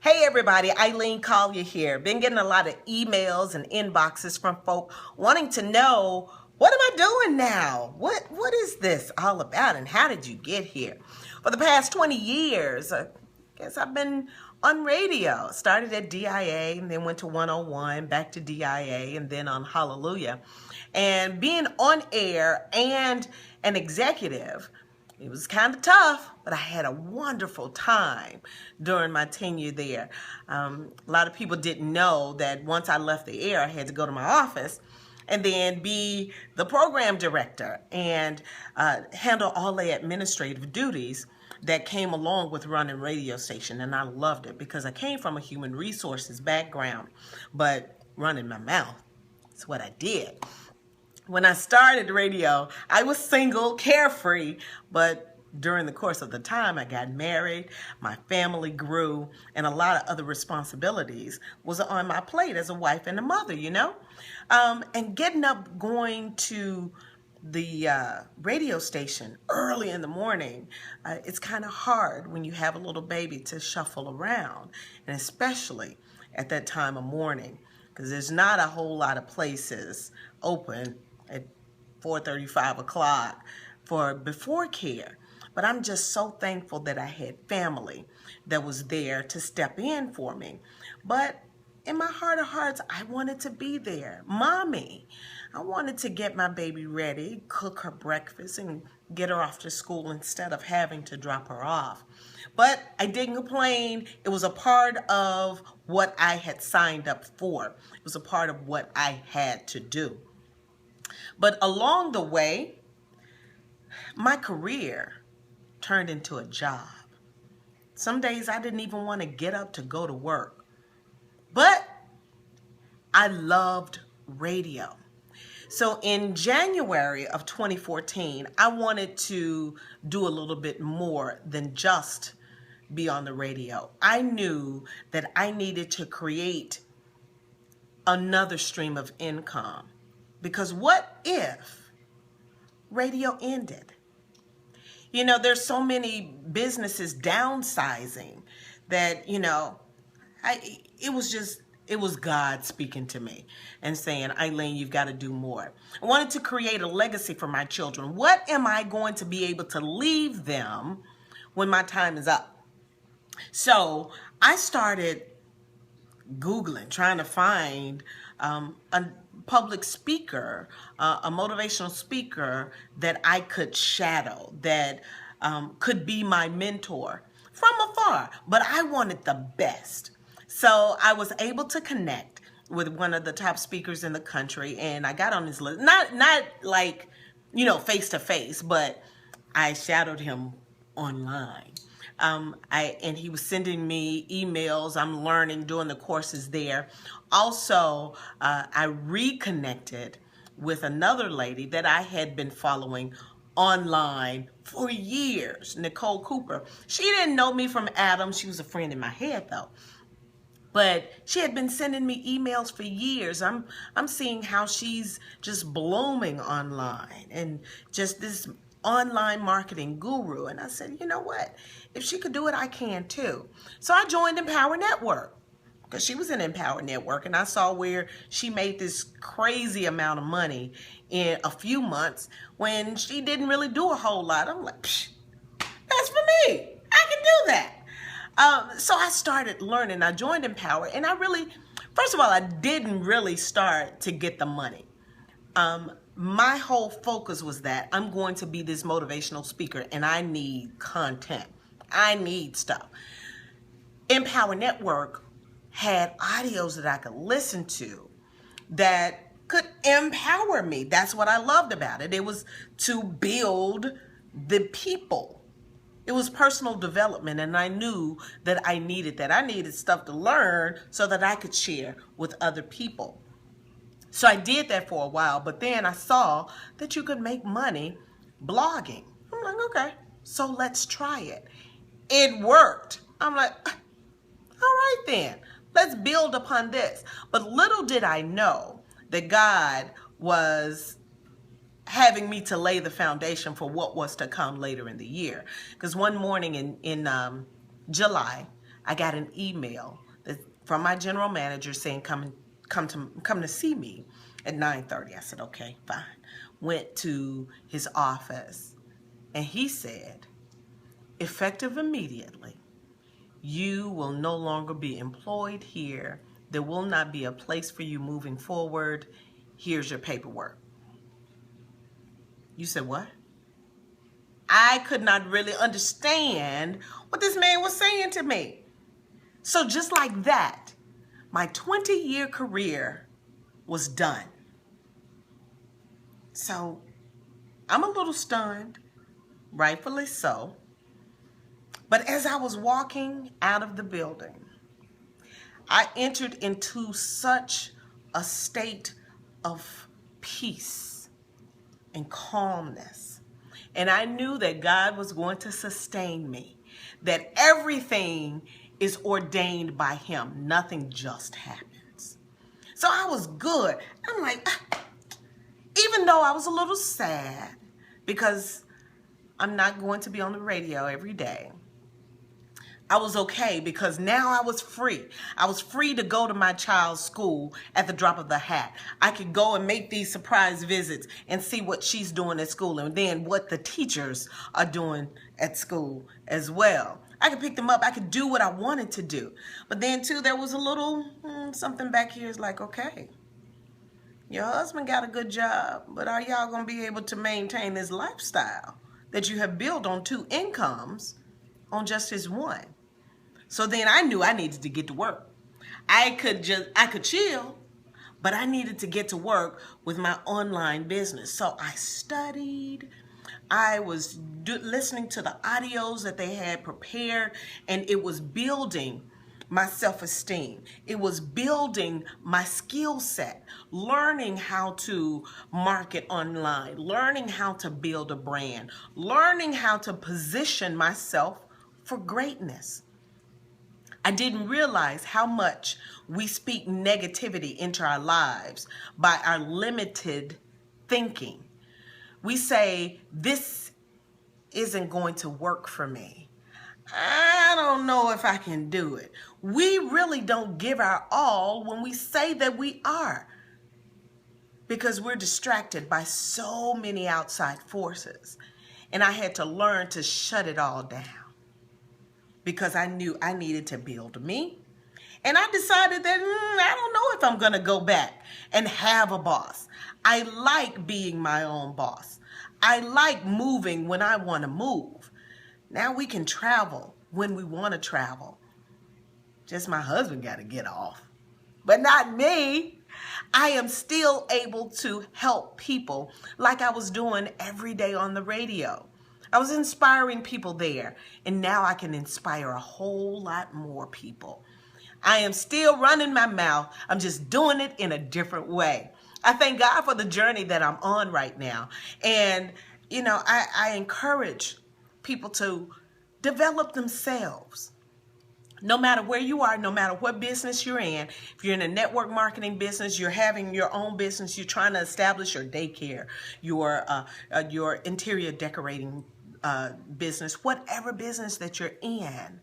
Hey everybody, Eileen Collier here. Been getting a lot of emails and inboxes from folk wanting to know, what am I doing now? What is this all about and how did you get here? For the past 20 years, I guess I've been on radio. Started at DIA and then went to 101, back to DIA and then on Hallelujah. And being on air and an executive, it was kind of tough, but I had a wonderful time during my tenure there. A lot of people didn't know that once I left the air, I had to go to my office and then be the program director and handle all the administrative duties that came along with running radio station. And I loved it because I came from a human resources background, but running my mouth, that's what I did. When I started radio, I was single, carefree, but during the course of the time, I got married, my family grew, and a lot of other responsibilities was on my plate as a wife and a mother, and getting up, going to the radio station early in the morning, it's kind of hard when you have a little baby to shuffle around, and especially at that time of morning, because there's not a whole lot of places open at 4:30, 5 o'clock for before care. But I'm just so thankful that I had family that was there to step in for me. But in my heart of hearts, I wanted to be there. Mommy, I wanted to get my baby ready, cook her breakfast, and get her off to school instead of having to drop her off. But I didn't complain. It was a part of what I had signed up for. It was a part of what I had to do. But along the way, my career turned into a job. Some days I didn't even want to get up to go to work. But I loved radio. So in January of 2014, I wanted to do a little bit more than just be on the radio. I knew that I needed to create another stream of income. Because what if radio ended? There's so many businesses downsizing that, it was God speaking to me and saying, Eileen, you've got to do more. I wanted to create a legacy for my children. What am I going to be able to leave them when my time is up? So I started Googling, trying to find a public speaker, a motivational speaker that I could shadow, that could be my mentor from afar. But I wanted the best. So I was able to connect with one of the top speakers in the country, and I got on his list. Not like, face to face, but I shadowed him online. And he was sending me emails. I'm learning, doing the courses there. Also, I reconnected with another lady that I had been following online for years, Nicole Cooper. She didn't know me from Adam. She was a friend in my head, though. But she had been sending me emails for years. I'm seeing how she's just blooming online and just this online marketing guru. And I said, you know what? If she could do it, I can too. So I joined Empower Network because she was in Empower Network, and I saw where she made this crazy amount of money in a few months when she didn't really do a whole lot. I'm like, psh, that's for me. I can do that. So I started learning. I joined Empower, and first of all, I didn't really start to get the money. My whole focus was that I'm going to be this motivational speaker, and I need content. I need stuff. Empower Network had audios that I could listen to that could empower me. That's what I loved about it. It was to build the people. It was personal development, and I knew that I needed that. I needed stuff to learn so that I could share with other people. So I did that for a while, but then I saw that you could make money blogging. I'm like, okay, so let's try it. It worked. I'm like, all right then, let's build upon this. But little did I know that God was having me to lay the foundation for what was to come later in the year. Because one morning in July, I got an email from my general manager saying come to see me at 9:30. I said, okay, fine. Went to his office, and he said, effective immediately, you will no longer be employed here. There will not be a place for you moving forward. Here's your paperwork. You said what? I could not really understand what this man was saying to me. So just like that, my 20-year career was done. So I'm a little stunned, rightfully so. But as I was walking out of the building, I entered into such a state of peace and calmness. And I knew that God was going to sustain me, that everything is ordained by Him. Nothing just happens. So I was good. I'm like, even though I was a little sad because I'm not going to be on the radio every day, I was okay because now I was free. I was free to go to my child's school at the drop of the hat. I could go and make these surprise visits and see what she's doing at school and then what the teachers are doing at school as well. I could pick them up. I could do what I wanted to do. But then too, there was a little something back here is like, okay, your husband got a good job, but are y'all going to be able to maintain this lifestyle that you have built on 2 incomes on just his one? So then I knew I needed to get to work. I could chill, but I needed to get to work with my online business. So I studied. I was listening to the audios that they had prepared, and it was building my self-esteem. It was building my skill set, learning how to market online, learning how to build a brand, learning how to position myself for greatness. I didn't realize how much we speak negativity into our lives by our limited thinking. We say, this isn't going to work for me. I don't know if I can do it. We really don't give our all when we say that we are, because we're distracted by so many outside forces. And I had to learn to shut it all down, because I knew I needed to build me. And I decided that I don't know if I'm going to go back and have a boss. I like being my own boss. I like moving when I want to move. Now we can travel when we want to travel. Just my husband got to get off, but not me. I am still able to help people like I was doing every day on the radio. I was inspiring people there, and now I can inspire a whole lot more people. I am still running my mouth. I'm just doing it in a different way. I thank God for the journey that I'm on right now. And, you know, I encourage people to develop themselves. No matter where you are, no matter what business you're in, if you're in a network marketing business, you're having your own business, you're trying to establish your daycare, your interior decorating business, whatever business that you're in,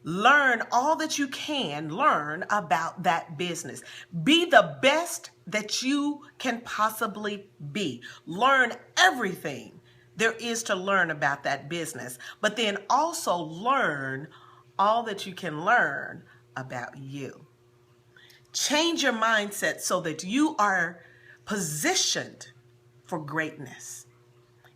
learn all that you can learn about that business. Be the best that you can possibly be. Learn everything there is to learn about that business, but then also learn all that you can learn about you. Change your mindset so that you are positioned for greatness.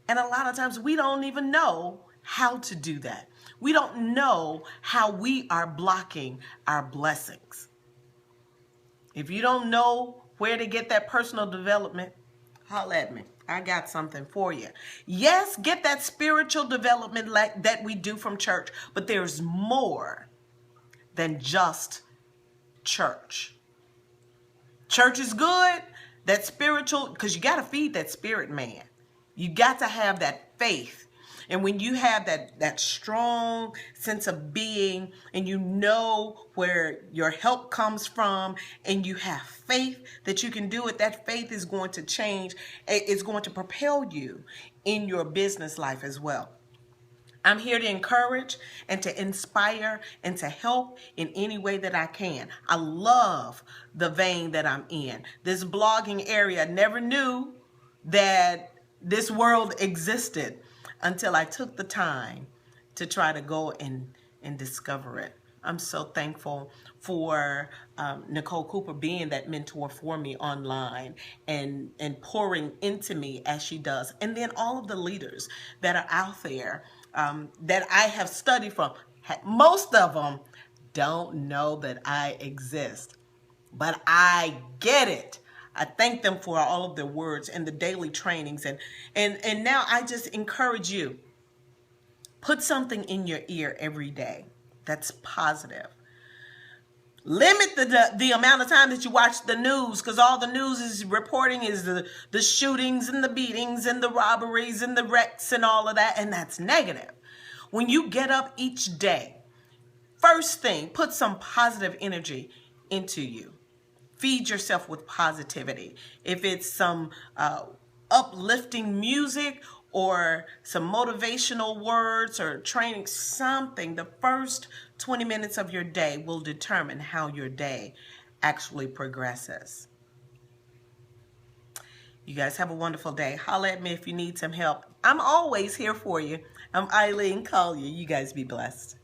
And a lot of times we don't even know how to do that. We don't know how we are blocking our blessings. If you don't know where to get that personal development, holler at me. I got something for you. Yes, get that spiritual development like that we do from church, but there's more than just church. Church is good, that spiritual, because you got to feed that spirit man. You got to have that faith. And when you have that strong sense of being, and you know where your help comes from, and you have faith that you can do it, that faith is going to change. It's going to propel you in your business life as well. I'm here to encourage and to inspire and to help in any way that I can. I love the vein that I'm in. This blogging area, I never knew that this world existed until I took the time to try to go and discover it. I'm so thankful for Nicole Cooper being that mentor for me online and pouring into me as she does. And then all of the leaders that are out there that I have studied from. Most of them don't know that I exist, but I get it. I thank them for all of their words and the daily trainings. And now I just encourage you, put something in your ear every day that's positive. Limit the amount of time that you watch the news, because all the news is reporting is the shootings and the beatings and the robberies and the wrecks and all of that, and that's negative. When you get up each day, first thing, put some positive energy into you. Feed yourself with positivity. If it's some uplifting music or some motivational words or training, something, the first 20 minutes of your day will determine how your day actually progresses. You guys have a wonderful day. Holla at me if you need some help. I'm always here for you. I'm Eileen Collier. You guys be blessed.